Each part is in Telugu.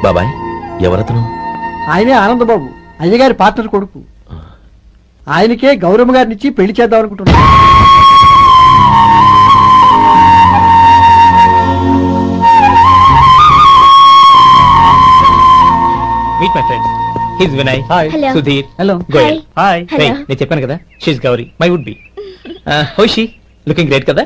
బాబాయ్ ఎవరతను? ఆయనే ఆనందబాబు, అయ్యగారి పార్ట్నర్ కొడుకు. ఆయనకే గౌరమ్మ గారినిచ్చి పెళ్లి చేద్దాం అనుకుంటున్నా. Meet my friends. His Vinay, Sudheer, hello. Goyal. Hi. నేను చెప్పాను కదా, she's Gauri, my would be. How she? Looking great కదా?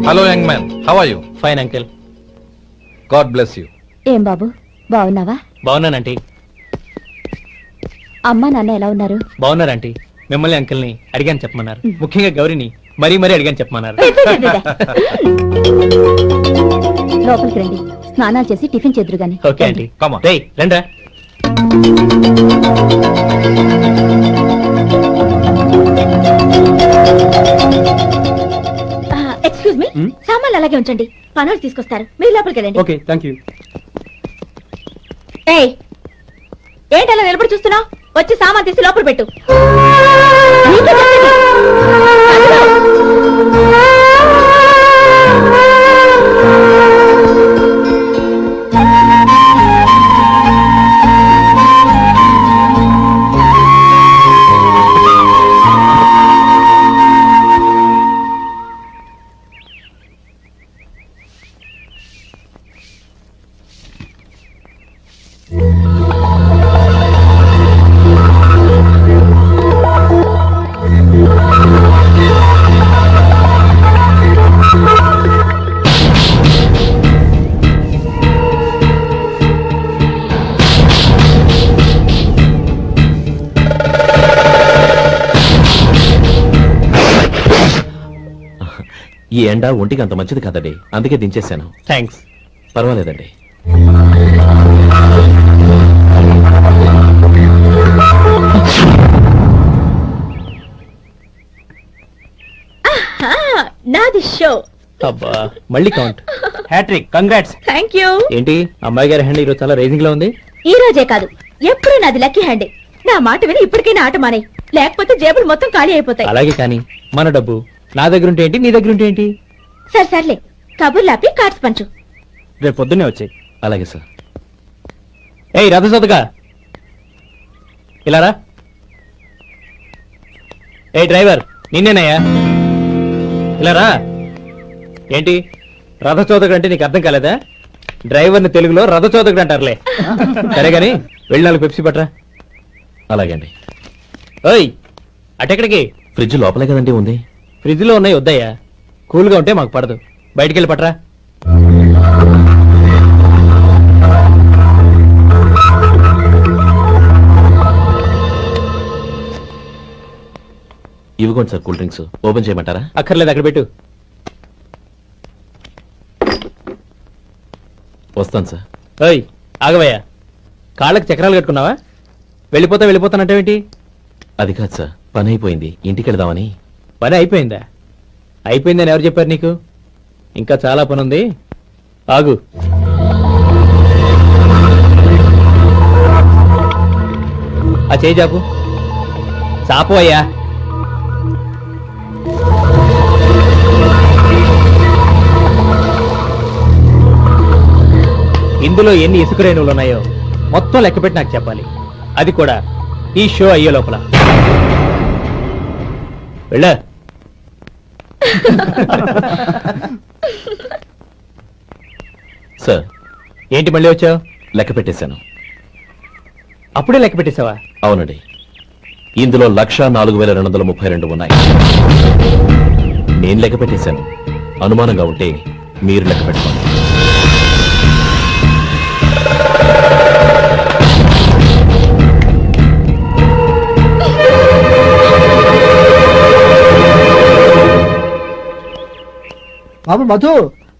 Hello young man, how are you? Fine uncle. God bless you. ఏం బాబు, బాగున్నావా? బాగున్నానంటీ. అమ్మా నాన్న ఎలా ఉన్నారు? బాగున్నారంటీ. మిమ్మల్ని అంకిల్ని అడిగాను చెప్పమన్నారు. ముఖ్యంగా గౌరీని మరీ మరీ అడిగాను చెప్పమన్నారు. లోపలికి రండి, స్నానాలు చేసి టిఫిన్ చేద్దరు గాని. Okay aunty. రేయ్ రండ్రా. ఎక్స్క్యూజ్ మీ, సామాన్లు అలాగే ఉంచండి, పనులు తీసుకొస్తారు. మీరు లోపలికి వెళ్ళండి. Okay, thank you. ఏయ్, ఏంటి అలా నిలబడి చూస్తున్నావు? వచ్చి సామాన్ తీసి లోపల పెట్టు. ఈ ఎండ ఒంటికి అంత మంచిది కదండి, అందుకే దించేశాను. థ్యాంక్స్. పర్వాలేదండి. నాది షో. అబ్బా, మళ్ళీ count. Hat trick, congrats. Thank you. ఏంటి అమ్మాయి గారి హ్యాండ్ ఈరోజు చాలా రైజింగ్ లో ఉంది? ఈ రోజే కాదు, ఎప్పుడు నాది లక్కీ హ్యాండే. నా మాట విని ఇప్పటికైనా ఆట మానే, లేకపోతే జేబులు మొత్తం ఖాళీ అయిపోతాయి. అలాగే కానీ మన డబ్బు నా దగ్గర ఉంటే ఏంటి, నీ దగ్గర ఉంటే ఏంటి? సరే సర్లే, కబుర్లు ఆపి కార్డ్స్ పంచు. రేపు పొద్దున్నే వచ్చాయి. అలాగే సార్. ఏయ్ రథసోదగా, ఇలా రా. ఏ డ్రైవర్, నిన్నేనయ్యా, ఇలా రా. ఏంటి రథచోదకుడు అంటే నీకు అర్థం కాలేదా? డ్రైవర్ని తెలుగులో రథచోదకుడు అంటారులే. సరే గాని వెళ్ళి 4 పెప్సీ పట్రా. అలాగే అండి. ఓయ్, అటెక్కడికి? ఫ్రిడ్జ్ లోపలే కదండి ఉంది. ఫ్రిడ్జ్ లో ఉన్నాయి, వద్దయ్యా. కూల్గా ఉంటే మాకు పడదు. బయటికి వెళ్ళి పట్రా. ఇవ్వకోండి సార్, కూల్ డ్రింక్స్. ఓపెన్ చేయమంటారా? అక్కర్లేదు, అక్కడ పెట్టు. వస్తాను సార్. ఓయ్ ఆగవయ్యా, కాళ్ళకి చక్రాలు కట్టుకున్నావా? వెళ్ళిపోతానంటావేంటి? అది కాదు సార్, పని అయిపోయింది, ఇంటికి వెళదామని. పని అయిపోయిందా? అయిపోయిందని ఎవరు చెప్పారు నీకు? ఇంకా చాలా పని ఉంది, ఆగు. ఆ చేయి చాపు. చాపు అయ్యా. ఇందులో ఎన్ని ఇసుక రేణువులు ఉన్నాయో మొత్తం లెక్కపెట్టి నాకు చెప్పాలి. అది కూడా ఈ షో అయ్యే లోపల. వెళ్ళ. సార్, ఏంటి మళ్ళీ వచ్చావు? లెక్క పెట్టేశాను. అప్పుడే లెక్క పెట్టేశావా? అవునండి. ఇందులో 1,04,232 ఉన్నాయి. నేను లెక్క పెట్టేశాను. అనుమానంగా ఉంటే మీరు లెక్క పెట్టుకోండి. బాబు మధు,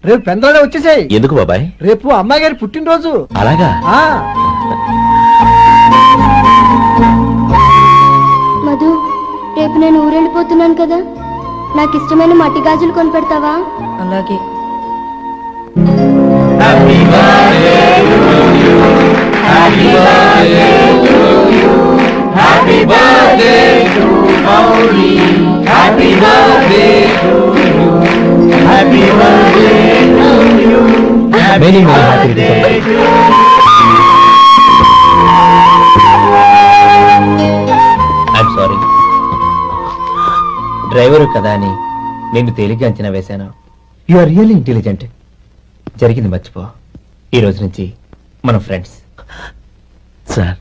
రేపు పెందరాడే వచ్చేసాయి. ఎందుకు బాబాయ్? రేపు అమ్మాయి గారి పుట్టినరోజు. అలాగా? మధు, రేపు నేను ఊరెళ్ళిపోతున్నాను కదా, నాకు ఇష్టమైన మట్టి గాజులు కొనిపెడతావా? అలాగే. Happy birthday to you. Many many happy returns. I'm sorry, driver కదా అని నేను తేలిగ్గా అంచనా వేశాను. You are really intelligent. జరిగింది మర్చిపో. ఈ రోజు నుంచి మనం ఫ్రెండ్స్. సార్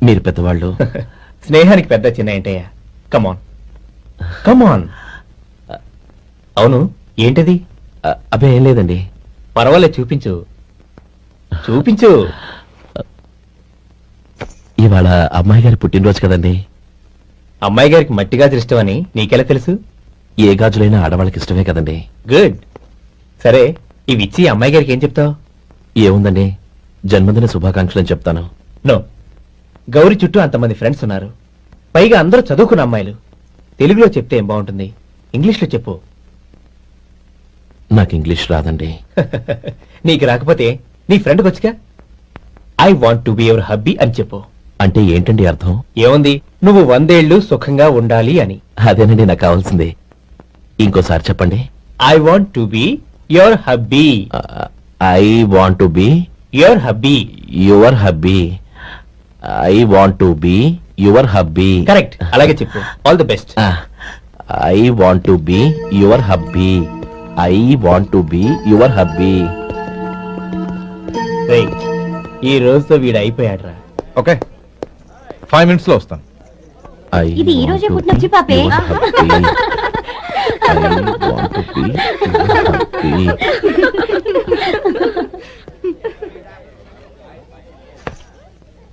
మీరు పెద్దవాళ్ళు. స్నేహానికి పెద్ద చిన్న ఏంటయ్యా? కమాన్ కమాన్. అవును, ఏంటది? అబ్బే ఏం లేదండి. పర్వాలేదు, చూపించు చూపించు. ఇవాళ అమ్మాయి గారి పుట్టినరోజు కదండి. అమ్మాయి గారికి మట్టి గాజులు ఇష్టమని నీకెలా తెలుసు? ఏ గాజులైనా ఆడవాళ్ళకి ఇష్టమే కదండి. గుడ్. సరే, ఇవి ఇచ్చి అమ్మాయి గారికి ఏం చెప్తావు? ఏముందండి, జన్మదిన శుభాకాంక్షలు అని చెప్తాను. నో, గౌరీ చుట్టూ అంతమంది ఫ్రెండ్స్ ఉన్నారు, పైగా అందరూ చదువుకున్న అమ్మాయిలు. తెలుగులో చెప్తే ఏం బాగుంటుంది, ఇంగ్లీష్లో చెప్పు. నాకు ఇంగ్లీష్ రాదండి. నీకు రాకపోతే నీ ఫ్రెండ్కి వచ్చిగా I want to be your hubby అని చెప్పు. అంటే ఏంటండి అర్థం? ఏముంది, నువ్వు 100 ఏళ్లు సుఖంగా ఉండాలి అని. అదేనండి నాకు కావాల్సింది. ఇంకోసారి చెప్పండి. I want to be your hubby. I want to be your hubby. Your hubby. I want to be your hubby. Correct, అలాగే చెప్పు. All the best. I want to be your hubby. I want to be your hubby. ఈ రోజుతో వీడు అయిపోయాడ్రా. ఓకే, 5 minutes లో వస్తాను. ఇది ఈ రోజే పుట్టిన వచ్చి పాపే.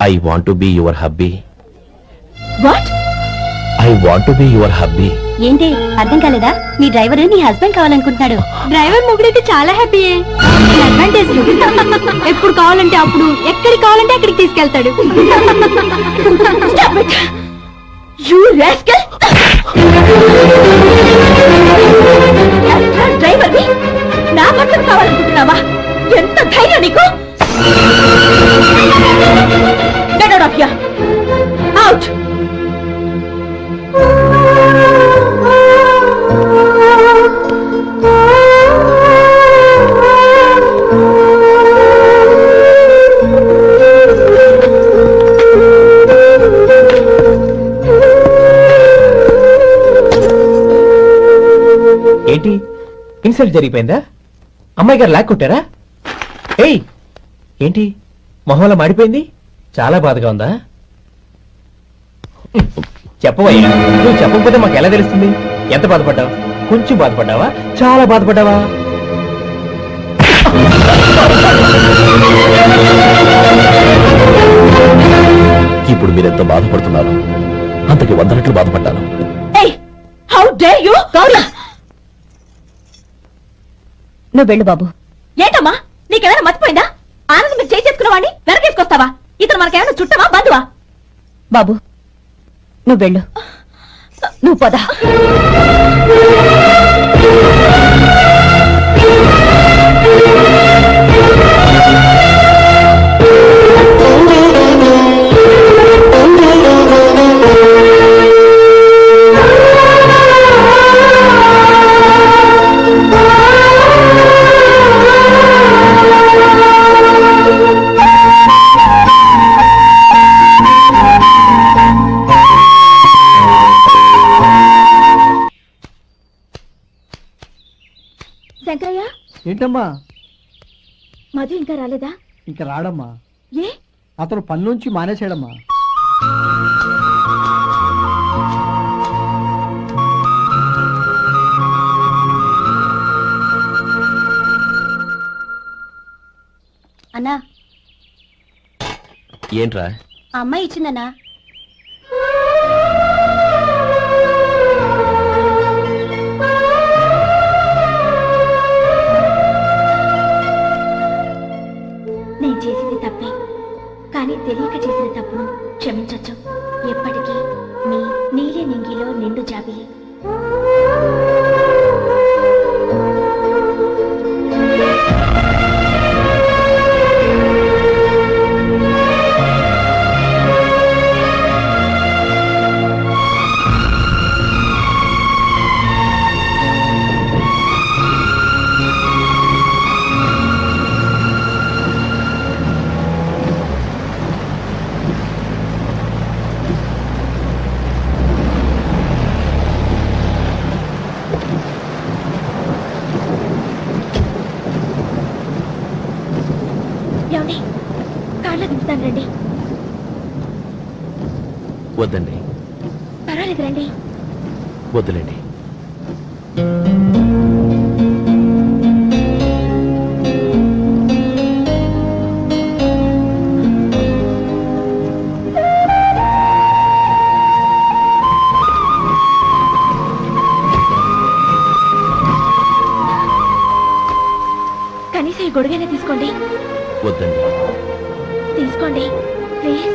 I want to be your hubby. What? I want to be your hubby. ఏంటి అర్థం కాలేదా? నీ డ్రైవర్ నీ హస్బెండ్ కావాలనుకుంటున్నాడు. డ్రైవర్ మొగుడైతే చాలా హ్యాపీయే. అడ్వాంటేజ్ ఎప్పుడు కావాలంటే అప్పుడు, ఎక్కడికి కావాలంటే అక్కడికి తీసుకెళ్తాడు. డ్రైవర్ నా భర్తను కావాలనుకుంటున్నావా? ఎంత ధైర్యం నీకు! Get out of here! Out! ఏంటి, ఇన్సల్ట్ జరిగిపోయిందా? అమ్మాయి గారు లాక్కొట్టారా? ఏయ్, ఏంటి మొహంలో మాడిపోయింది? చాలా బాధగా ఉందా? చెప్పవయ్యా, నువ్వు చెప్పకపోతే మాకు ఎలా తెలుస్తుంది? ఎంత బాధపడ్డావు? కొంచెం బాధపడ్డావా? చాలా బాధపడ్డావా? ఇప్పుడు మీరెంత బాధపడుతున్నారు, అంతకి 100 రెట్లు బాధపడ్డాను. నువ్వు వెళ్ళు బాబు. ఏంటమ్మా, నీకేమైనా మర్చిపోయిందా? ఆనందం మీరు చేసుకున్న వాడిని వెనకేసుకొస్తావా? ఇతను మనకేమైనా చుట్టమా, బంధువా? బాబు నువ్వు వెళ్ళు, నువ్వు పద. శంకరయ్య, ఏంటమ్మా? మధు ఇంకా రాలేదా? ఇంకా రాడమ్మా. ఏ? అతను పనిలోంచి మానేశాడమ్మా. అన్నా, ఏంట్రా? ఆ అమ్మాయి ఇచ్చిందన్నా. నేను చేసింది తప్పే, కానీ తెలియక చేసిన తప్పును క్షమించొచ్చు. ఎప్పటికీ మీ నీలి నింగిలో నిండు జాబిలి. తీసుకెళ్తాను రండి. వద్దండి, పర్వాలేదు రండి. వద్దులేండి. కనీసం ఈ గొడుగైనా తీసుకోండి. వద్దండి. తీసుకోండి ప్లీజ్.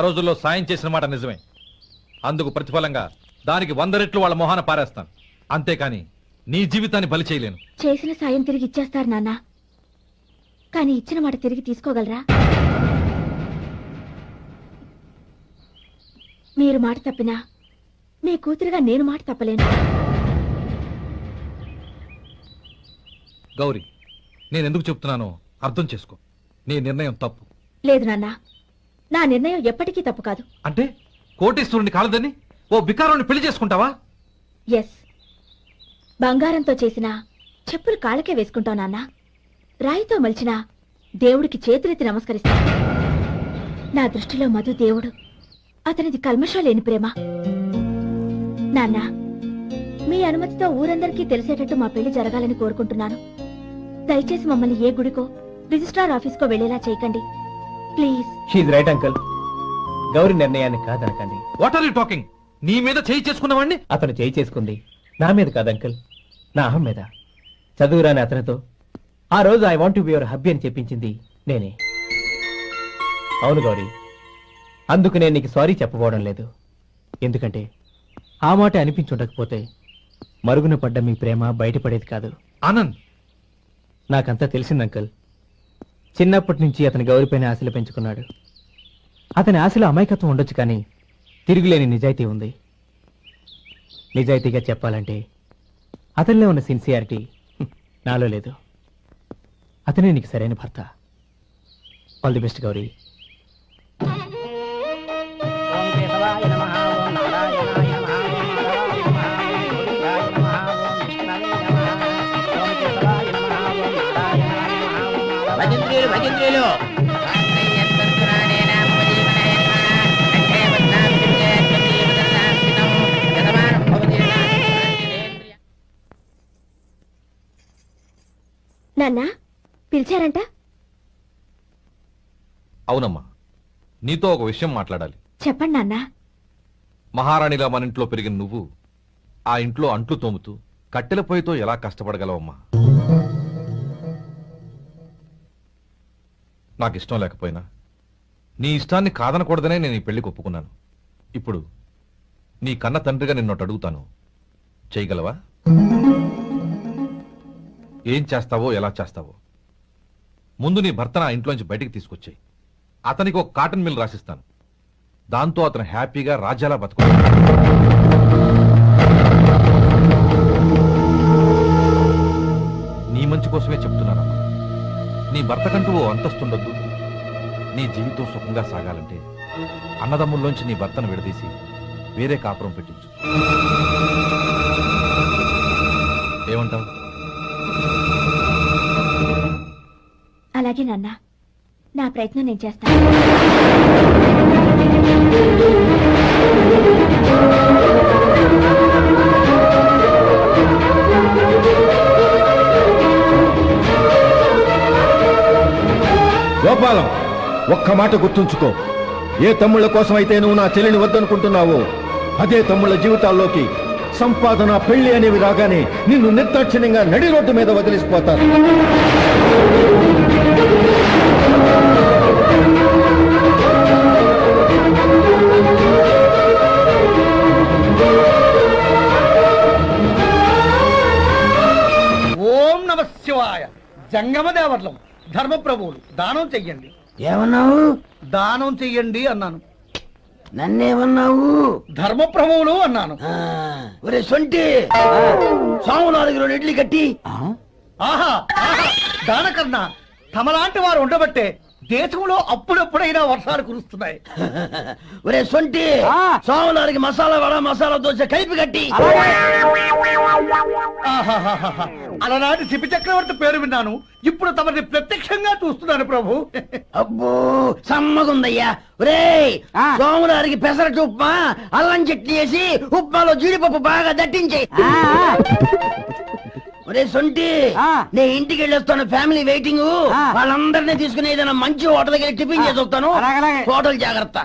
రోజుల్లో సాయం చేసిన మాట నిజమే. అందుకు ప్రతిఫలంగా దానికి 100 రెట్లు వాళ్ళ మొహాన పారేస్తాను. అంతేకాని నీ జీవితాన్ని బలి చేయలేను. చేసిన సాయం తిరిగి ఇచ్చేస్తారు నాన్న, కానీ ఇచ్చిన మాట తిరిగి తీసుకోగలరా? మీరు మాట తప్పినా మీ కూతురుగా నేను మాట తప్పలేను. గౌరీ, నేనెందుకు చెప్తున్నానో అర్థం చేసుకో. నీ నిర్ణయం తప్పు. లేదు నాన్న, నా నిర్ణయం ఎప్పటికీ తప్పు కాదు. అంటే కోటీశ్వరుని కాలదని ఓ బికారాన్ని పెళ్లి చేసుకుంటావా? ఎస్, బంగారంతో చేసిన చెప్పులు కాళ్ళకే వేసుకుంటావు నాన్న. రాయితో మలిచిన దేవుడికి చేతులెత్తి నమస్కరిస్తా. నా దృష్టిలో మధు దేవుడు, అతనిది కల్మషం లేని ప్రేమ. నాన్న, మీ అనుమతితో ఊరందరికీ తెలిసేటట్టు మా పెళ్లి జరగాలని కోరుకుంటున్నాను. దయచేసి మమ్మల్ని ఏ గుడికో రిజిస్ట్రార్ ఆఫీస్కో వెళ్లేలా చేయకండి please. She's right uncle. Gauri నిర్ణయాన్ని కాదనకండి. What are you talking? నీ మీద చేయి చేసుకున్నవాడిని అతను చేయి చేసుకుంది నా మీద కాదు అంకుల్, నా అహం మీద. చదువురాని అతనితో ఆ రోజు I want to be your hubby అని చెప్పించింది నేనే. అవును గౌరీ, అందుకు నేను నీకు సారీ చెప్పబోవడం లేదు. ఎందుకంటే ఆ మాట అనిపించుండకపోతే మరుగున పడ్డ మీ ప్రేమ బయటపడేది కాదు. ఆనంద్, నాకంతా తెలిసింది అంకుల్. చిన్నప్పటి నుంచి అతని గౌరీపైన ఆశలు పెంచుకున్నాడు. అతని ఆశలో అమాయకత్వం ఉండొచ్చు, కానీ తిరుగులేని నిజాయితీ ఉంది. నిజాయితీగా చెప్పాలంటే అతనిలో ఉన్న సిన్సియారిటీ నాలో లేదు. అతనే నీకు సరైన భర్త. All the best Gauri. నాన్న పిలిచారంట? అవునమ్మా, నీతో ఒక విషయం మాట్లాడాలి. చెప్పండి నాన్న. మహారాణిగా మన ఇంట్లో పెరిగిన నువ్వు ఆ ఇంట్లో అంట్లు తోముతూ కట్టెల పొయ్యితో ఎలా కష్టపడగలవమ్మా? నాకు ఇష్టం లేకపోయినా నీ ఇష్టాన్ని కాదనకూడదనే నేను ఈ పెళ్లికి ఒప్పుకున్నాను. ఇప్పుడు నీ కన్న తండ్రిగా నిన్నొకటి అడుగుతాను, చేయగలవా? ఏం చేస్తావో, ఎలా చేస్తావో ముందు నీ భర్తను ఆ ఇంట్లోంచి బయటికి తీసుకొచ్చాయి. అతనికి ఒక కాటన్ మిల్ రాసిస్తాను. దాంతో అతను హ్యాపీగా రాజ్యాలా బతుకుతాడు. నీ మంచి కోసమే చెప్తున్నానమ్మా. నీ భర్తకంటూ ఓ అంతస్తుండొద్దు. నీ జీవితం సుఖంగా సాగాలంటే అన్నదమ్ముల్లోంచి నీ భర్తను విడదీసి వేరే కాపురం పెట్టించు. ఏమంటావు? అలాగే నాన్న, నా ప్రయత్నం నేను చేస్తాను. గోపాలం, ఒక్క మాట గుర్తుంచుకో. ఏ తమ్ముళ్ల కోసం అయితే నువ్వు నా చెల్లిని వద్దనుకుంటున్నావో అదే తమ్ముళ్ల జీవితాల్లోకి సంపాదన, పెళ్లి అనేవి రాగానే నిన్ను నిర్దాక్షిణ్యంగా నడి రోడ్డు మీద వదిలిసిపోతారు. జంగమ దేవర్లం ధర్మప్రభువులు దానం చెయ్యండి. ఏమన్నావు? దానం చెయ్యండి అన్నాను. నన్నేమన్నావు? ధర్మప్రభువులు అన్నాను. ఒరే సొంటి, స్వాములారికి 2 ఇడ్లీ కట్టి. ఆహా దానకన్నా తమలాంటి వారు ఉండబట్టే దేశంలో అప్పుడప్పుడైనా వర్షాలు కురుస్తున్నాయి. ఒరే సొంటి, స్వాములారికి మసాలా వడ మసాలా దోశ కలిపి కట్టి. అలనాటి శిపి చక్రవర్తి పేరు విన్నాను, ఇప్పుడు తమని ప్రత్యక్షంగా చూస్తున్నాను ప్రభు. అబ్బో సమ్మగుందయ్యా. ఒరే స్వాములారికి పెసరట్టు ఉప్మా అల్లం చట్నీ వేసి ఉప్మాలో జీడిపప్పు బాగా దట్టించే. ఒరే సొంటి, నేను ఇంటికి వెళ్ళొస్తాను, ఫ్యామిలీ వెయిటింగ్. వాళ్ళందరినీ తీసుకుని ఏదైనా మంచి హోటల్కి వెళ్ళి టిఫిన్ చేసి వస్తాను. హోటల్ జాగ్రత్త.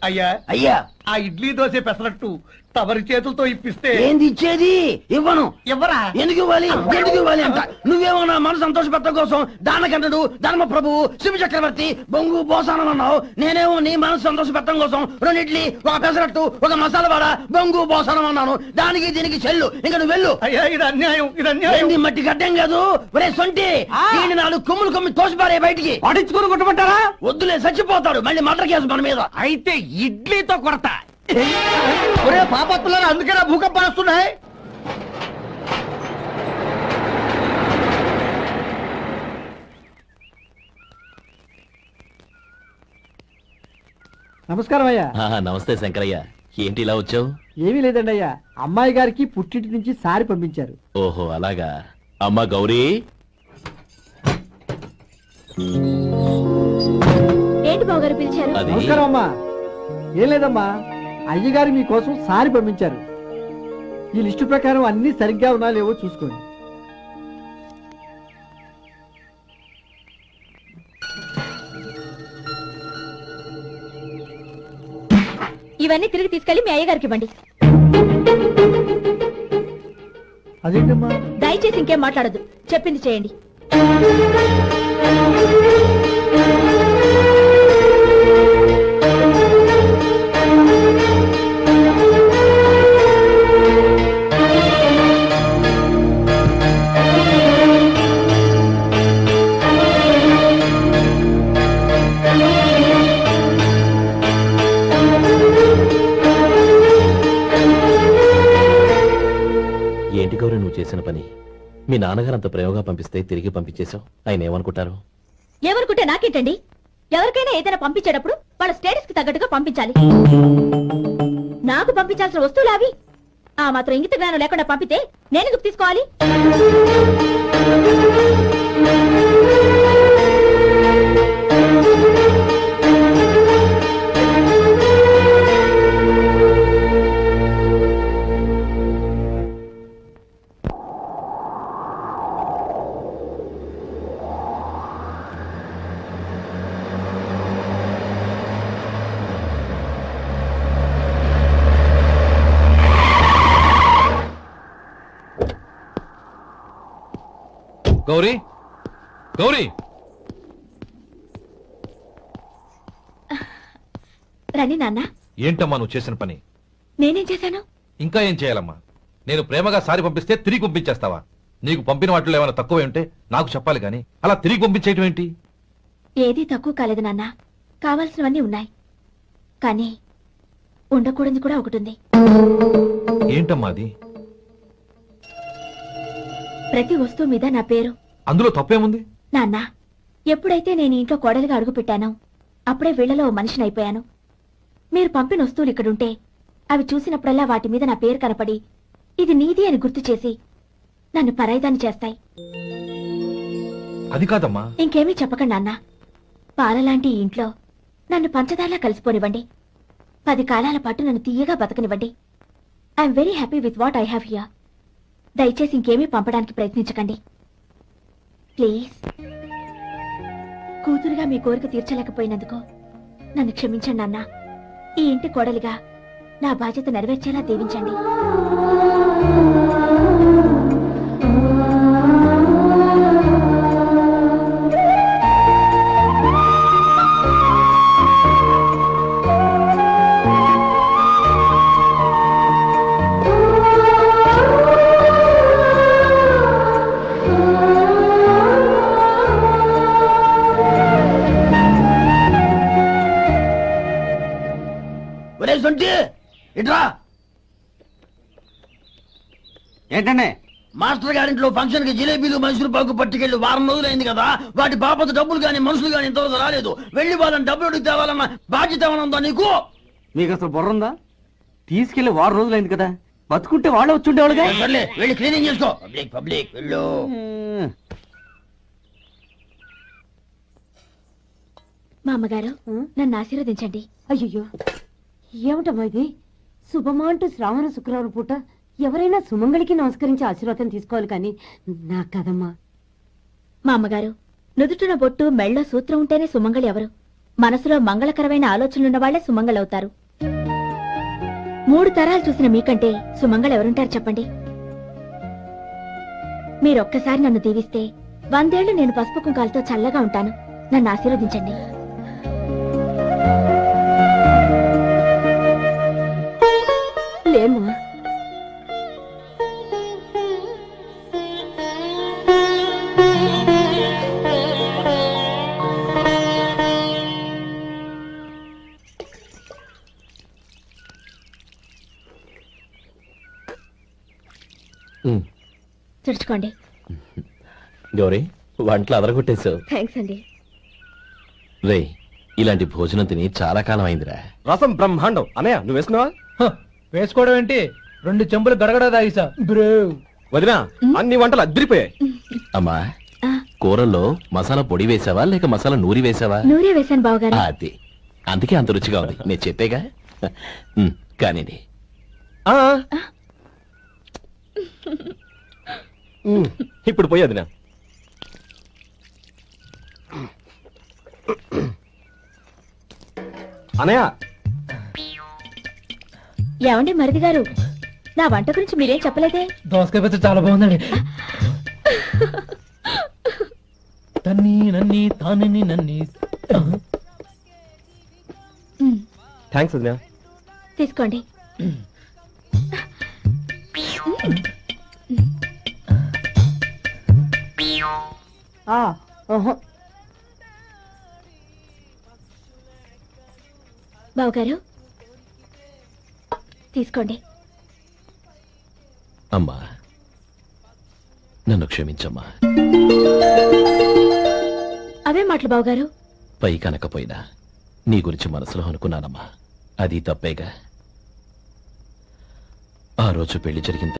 అయ్యా అయ్యా, ఆ ఇడ్లీ దోశ పెసరట్టు తమరి చేతులతో ఇప్పిస్తే. ఏంది ఇచ్చేది? ఇవ్వను. ఎవరా? ఎందుకు ఇవ్వాలి? ఎందుకు ఇవ్వాలి అంట? నువ్వేమో నా మనసు సంతోషపెట్టడం కోసం దానకంటుడు ధర్మ ప్రభువు శివ చక్రవర్తి బొంగు బోసానం అన్నావు. నేనేమో నీ మనసు సంతోషపెట్టడం కోసం 2 ఇడ్లీ, 1 పెసరట్టు, 1 మసాలా వడ, బొంగు బోసానం అన్నాను. దానికి దీనికి చెల్లు. ఇంకా నువ్వు వెళ్ళు. అయ్యా ఇది అన్యాయం, ఇది అన్యాయం. ఏంది మట్టి గడ్డం కాదు. ఒరే సొంటి, దీన్ని 4 కొమ్ములు కొమ్మి తోసిపారే బయటికి. పడించుకుని కొట్టమంటారా? వద్దులే, చచ్చిపోతాడు. మళ్ళీ మర్డర్ కేసు మన మీద. అయితే ఇడ్లీతో కొడతా. ఒరే పాపత్తులారా, అందుకే నా భూకంపాలు వస్తున్నాయి. నమస్కారం అయ్యా. నమస్తే శంకరయ్య, ఏంటి ఇలా వచ్చావు? ఏమీ లేదండి అయ్యా, అమ్మాయి గారికి పుట్టింటి నుంచి సారి పంపించారు. ఓహో అలాగా. అమ్మా గౌరీ. ఏంటి బావగారు పిలిచారు? నమస్కారం అమ్మా. ఏం లేదమ్మా, అయ్యగారు మీకోసం సారి పంపించారు. ఈ లిస్టు ప్రకారం అన్ని సరిగ్గా ఉన్నా లేవో చూసుకోండి. ఇవన్నీ తిరిగి తీసుకెళ్లి మీ అయ్యగారికి ఇవ్వండి. అదేంటమ్మా? దయచేసి ఇంకేం మాట్లాడద్దు, చెప్పింది చేయండి. ఏంటి గౌరీ నువ్వు చేసిన పని? మీ నాన్నగారు అంత ప్రేమగా పంపిస్తే తిరిగి పంపించేశావు. ఆయన ఏమనుకుంటారు? ఏమనుకుంటే నాకేంటండి? ఎవరికైనా ఏదైనా పంపించేటప్పుడు వాళ్ళ స్టేటస్ కి తగ్గట్టుగా పంపించాలి. నాకు పంపించాల్సిన వస్తువులు అవి. ఆ మాత్రం ఇంగిత జ్ఞానం లేకుండా పంపితే నేనెందుకు తీసుకోవాలి? గౌరీ, గౌరీ, రండి నాన్న. ఏంటమ్మా నువ్వు చేసిన పని? నేనేం చేశాను? ఇంకా ఏం చేయాలమ్మా? నేను ప్రేమగా సారి పంపిస్తే తిరిగి పంపించేస్తావా? నీకు పంపిన వాటిలో ఏమైనా తక్కువ ఉంటే నాకు చెప్పాలి గాని అలా తిరిగి పంపించేయటం ఏంటి? ఏదీ తక్కువ కాలేదు నాన్న, కావాల్సినవన్నీ ఉన్నాయి. కానీ ఉండకూడదు కూడా ఒకటి ఉంది. ఏంటమ్మా అది? ప్రతి వస్తువు మీద నా పేరు. అందులో తప్పేముంది? నాన్న, ఎప్పుడైతే నేను ఇంట్లో కోడలిగా అడుగు పెట్టానో అప్పుడే వీళ్లలో ఓ మనిషిని అయిపోయాను. మీరు పంపిన వస్తువులు ఇక్కడుంటే అవి చూసినప్పుడల్లా వాటి మీద నా పేరు కనపడి ఇది నీది అని గుర్తు చేసి నన్ను పరాయిదాన్ని చేస్తాయి. అది కాదమ్మా. ఇంకేమీ చెప్పకండి నాన్న. పాలలాంటి ఈ ఇంట్లో నన్ను పంచదారలా కలిసిపోనివ్వండి. 10 కాలాల పాటు నన్ను తీయగా బతకనివ్వండి. I'm very happy with what I have here. దయచేసి ఇంకేమీ పంపడానికి ప్రయత్నించకండి ప్లీజ్. కూతురుగా మీ కోరిక తీర్చలేకపోయినందుకు నన్ను క్షమించండి నాన్న. ఈ ఇంటి కోడలిగా నా బాధ్యత నెరవేర్చేలా దీవించండి. సొంటి ఇట్రా. ఏంటండి? మాస్టర్ గారింట్లో ఫంక్షన్ కి జిలేబీలు మైసూరు పాకు పట్టుకెళ్ళి వారం రోజులైంది కదా, వాటి బాపత డబ్బులు కానీ మనుషులు కానీ ఇంతవరకు రాలేదు. వెళ్ళి వాళ్ళని డబ్బులు అడిగి తేవాలన్న బాధ్యత ఏమైనా ఉందా నీకు? మీకు అసలు బుర్ర ఉందా? తీసుకెళ్లి వారం రోజులైంది కదా, బతుకుంటే వాళ్ళు వచ్చి ఉండేవాళ్ళుగా. సర్లే వెళ్ళి క్లీనింగ్ చేసుకో. పబ్లిక్ పబ్లిక్ వెళ్ళు. మా అమ్మగారు నన్ను ఆశీర్వదించండి. అయ్యో ఏమిటమ్మా ఇది? శుభమా అంటూ శ్రావణ శుక్రవారం పూట ఎవరైనా సుమంగళికి నమస్కరించి ఆశీర్వాదం తీసుకోవాలి కానీ నా కదమ్మా. మా అమ్మగారు నుదుటిన బొట్టు మెళ్ళో సూత్రం ఉంటేనే సుమంగళి ఎవరు? మనసులో మంగళకరమైన ఆలోచనలున్న వాళ్లే సుమంగళవుతారు. 3 తరాలు చూసిన మీకంటే సుమంగళ ఎవరుంటారు చెప్పండి? మీరొక్కసారి నన్ను దీవిస్తే 100 ఏళ్లు నేను పసుపు కుంకాలతో చల్లగా ఉంటాను. నన్ను ఆశీర్వదించండి. లేమ్మా, తుడుచుకోండి. గౌరీ, వంటలు అదరగొట్టేశావు. థ్యాంక్స్ అండి. రే, ఇలాంటి భోజనం తిని చాలా కాలం అయిందిరా. రసం బ్రహ్మాండం. అన్నయ్య నువ్వు వేసుకున్నావా? వేసుకోవడం ఏంటి, 2 చెంబులు గడగడ తాగిసా. వదినా, అన్ని వంటలు అద్దరిపోయాయి. అమ్మా, కూరల్లో మసాలా పొడి వేసావా లేక మసాలా నూరి వేసావా? నూరే వేశాను బావగారు. అది అందుకే అంత రుచిగా ఉంది. నేను చెప్పేగా. కానీ ఇప్పుడు పోయి వదినా. అనయ్య, ఏమండి మరిది గారు, నా వంట గురించి మీరేం చెప్పలేదే? దోసకాయ పచ్చడి చాలా బాగుందండి. తన్ని నన్ని తానని నన్ని. థ్యాంక్స్ వదినా. తీసుకోండి. బావగారు తీసుకోండి. అమ్మా, నన్ను క్షమించమ్మా. అవే మాటలు బావగారు. పై కనకపోయినా నీ గురించి మనసులో అనుకున్నానమ్మా. అది తప్పేగా. ఆ రోజు పెళ్లి జరిగింది.